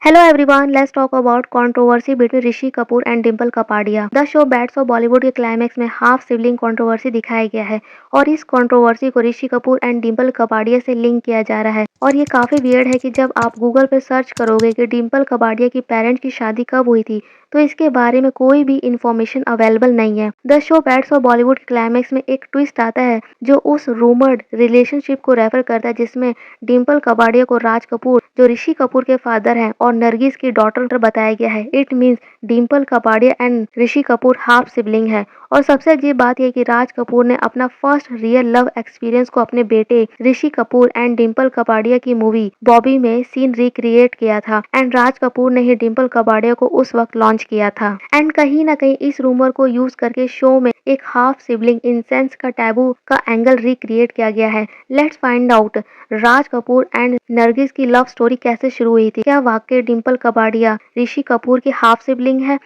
Hello everyone, let's talk about controversy between Rishi Kapoor and Dimple Kapadia. The show bats of Bollywood के climax में half sibling controversy दिखाया गया है और इस कंट्रोवर्सी को ऋषि कपूर एंड डिम्पल कपाड़िया से लिंक किया जा रहा है। और ये काफी वियर्ड है कि जब आप गूगल पे सर्च करोगे कि डिम्पल कपाड़िया की पेरेंट्स की शादी कब हुई थी तो इसके बारे में कोई भी इंफॉर्मेशन अवेलेबल नहीं है। The show bats of Bollywood के क्लाइमैक्स में एक ट्विस्ट आता है जो उस रूमर्ड रिलेशनशिप को रेफर करता है जिसमें डिम्पल कपाड़िया को राज कपूर जो ऋषि कपूर के फादर हैं और नरगिस की डॉटर बताया गया है। It means Dimple Kapadia and Rishi Kapoor half sibling है। और सबसे अजीब बात यह कि राज कपूर ने अपना फर्स्ट रियल लव एक्सपीरियंस को अपने बेटे ऋषि कपूर एंड डिम्पल कपाड़िया की मूवी बॉबी में सीन रिक्रिएट किया था एंड राज कपूर ने ही डिम्पल कपाड़िया को उस वक्त लॉन्च किया था। एंड कहीं ना कहीं इस रूमर को यूज करके शो में एक हाफ सिबलिंग इंसेंस का टैबू का एंगल रिक्रिएट किया गया है। Let's find out Raj Kapoor and Nargis की लव स्टोरी कैसे शुरू हुई थी। क्या वाकई डिम्पल कपाड़िया ऋषि कपूर की हाफ सिबलिंग है?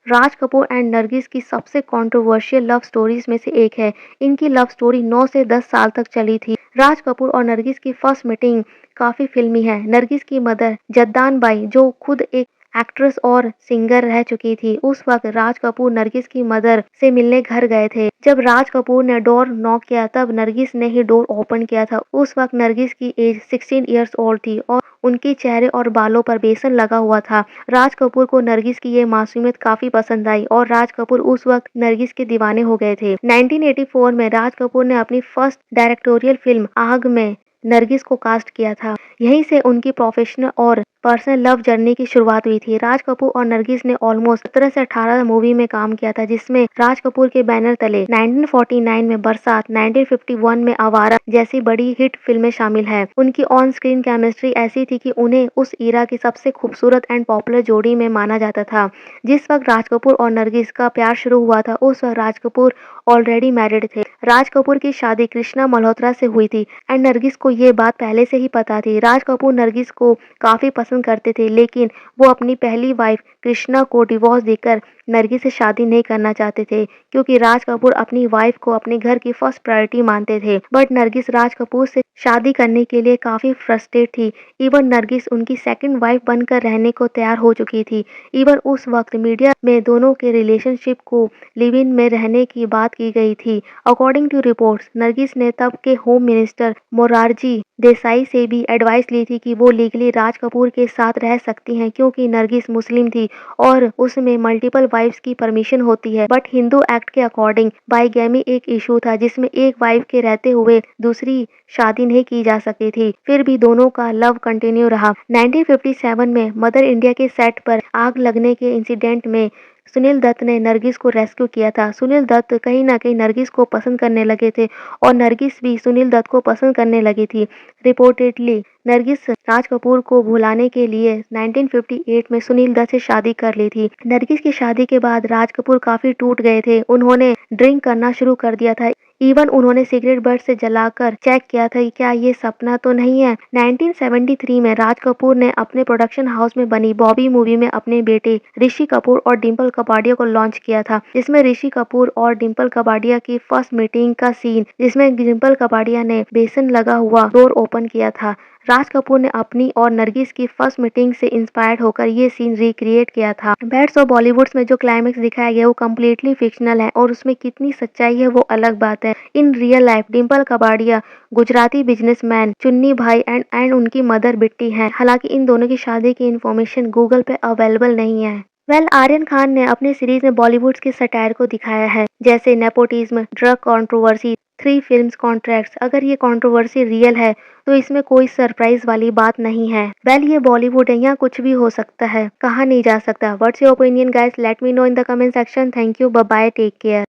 राज कपूर एंड नरगिस की सबसे कंट्रोवर्शियल लव स्टोरीज में से एक है। इनकी लव स्टोरी 9 से 10 साल तक चली थी। राज कपूर और नरगिस की फर्स्ट मीटिंग काफी फिल्मी है। नरगिस की मदर जद्दान बाई जो खुद एक एक्ट्रेस और सिंगर रह चुकी थी, उस वक्त राज कपूर नरगिस की मदर से मिलने घर गए थे। जब राज कपूर ने डोर नॉक किया तब नरगिस ने ही डोर ओपन किया था। उस वक्त नरगिस की एज 16 इयर्स ओल्ड थी और उनके चेहरे और बालों पर बेसन लगा हुआ था। राज कपूर को नरगिस की ये मासूमियत काफी पसंद आई और राज कपूर उस वक्त नरगिस के दीवाने हो गए थे। 1984 में राज कपूर ने अपनी फर्स्ट डायरेक्टोरियल फिल्म आग में नरगिस को कास्ट किया था। यहीं से उनकी प्रोफेशनल और पर्सनल लव जर्नी की शुरुआत हुई थी। राज कपूर और नरगिस ने ऑलमोस्ट 17 से 18 मूवी में काम किया था जिसमें राज कपूर के बैनर तले 1949 में बरसात, 1951 में आवारा जैसी बड़ी हिट फिल्में शामिल है। उनकी ऑन स्क्रीन केमिस्ट्री ऐसी थी कि उन्हें उस ईरा की सबसे खूबसूरत एंड पॉपुलर जोड़ी में माना जाता था। जिस वक्त राज कपूर और नरगिस का प्यार शुरू हुआ था उस वक्त राज कपूर ऑलरेडी मैरिड थे। राज कपूर की शादी कृष्णा मल्होत्रा से हुई थी एंड नरगिस को ये बात पहले से ही पता थी। राज कपूर नरगिस को काफी पसंद करते थे लेकिन वो अपनी पहली वाइफ कृष्णा को डिवोर्स देकर नरगिस से शादी नहीं करना चाहते थे क्योंकि राज कपूर अपनी वाइफ को अपने घर की फर्स्ट प्रायोरिटी मानते थे। बट नरगिस राज कपूर से शादी करने के लिए काफी फ्रस्ट्रेट थी। इवन नरगिस उनकी सेकंड वाइफ बनकर रहने को तैयार हो चुकी थी। इवन उस वक्त मीडिया में दोनों के रिलेशनशिप को लिव इन में रहने की बात की गई थी। अकॉर्डिंग टू रिपोर्ट्स नरगिस ने तब के होम मिनिस्टर मोरारजी देसाई से भी एडवाइस ली थी कि वो लीगली राज कपूर के साथ रह सकती हैं क्योंकि नरगिस मुस्लिम थी और उसमें मल्टीपल वाइफ्स की परमिशन होती है। बट हिंदू एक्ट के अकॉर्डिंग बाईगैमी एक इशू था जिसमें एक वाइफ के रहते हुए दूसरी शादी नहीं की जा सकती थी। फिर भी दोनों का लव कंटिन्यू रहा। 1957 में मदर इंडिया के सेट पर आग लगने के इंसिडेंट में सुनील दत्त ने नरगिस को रेस्क्यू किया था। सुनील दत्त कहीं ना कहीं नरगिस को पसंद करने लगे थे और नरगिस भी सुनील दत्त को पसंद करने लगी थी। रिपोर्टेडली नरगिस राज कपूर को भुलाने के लिए 1958 में सुनील दत्त से शादी कर ली थी। नरगिस की शादी के बाद राज कपूर काफी टूट गए थे। उन्होंने ड्रिंक करना शुरू कर दिया था। इवन उन्होंने सिगरेट बट से जलाकर चेक किया था कि क्या ये सपना तो नहीं है। 1973 में राज कपूर ने अपने प्रोडक्शन हाउस में बनी बॉबी मूवी में अपने बेटे ऋषि कपूर और डिम्पल कपाड़िया को लॉन्च किया था जिसमें ऋषि कपूर और डिम्पल कपाड़िया की फर्स्ट मीटिंग का सीन जिसमें डिम्पल कपाड़िया ने बेसन लगा हुआ डोर ओपन किया था। राज कपूर ने अपनी और नरगिस की फर्स्ट मीटिंग से इंस्पायर्ड होकर ये सीन रिक्रिएट किया था। बैट्स ऑफ बॉलीवुड में जो क्लाइमेक्स दिखाया गया वो कम्प्लीटली फिक्शनल है और उसमें कितनी सच्चाई है वो अलग बात है। In real life Dimple Kapadia Gujarati businessman चुन्नी भाई एंड उनकी मदर बिट्टी हैं। हालांकि इन दोनों की शादी की इंफॉर्मेशन गूगल पे अवेलेबल नहीं है। आर्यन खान ने अपने सीरीज में बॉलीवुड के सटायर को दिखाया है जैसे nepotism, drug controversy, 3 films contracts. अगर ये कंट्रोवर्सी रियल है तो इसमें कोई सरप्राइज वाली बात नहीं है। ये बॉलीवुड है, यहाँ कुछ भी हो सकता है, कहा नहीं जा सकता। What's your opinion guys? Let me know in the comment section. Thank you, bye bye, take care.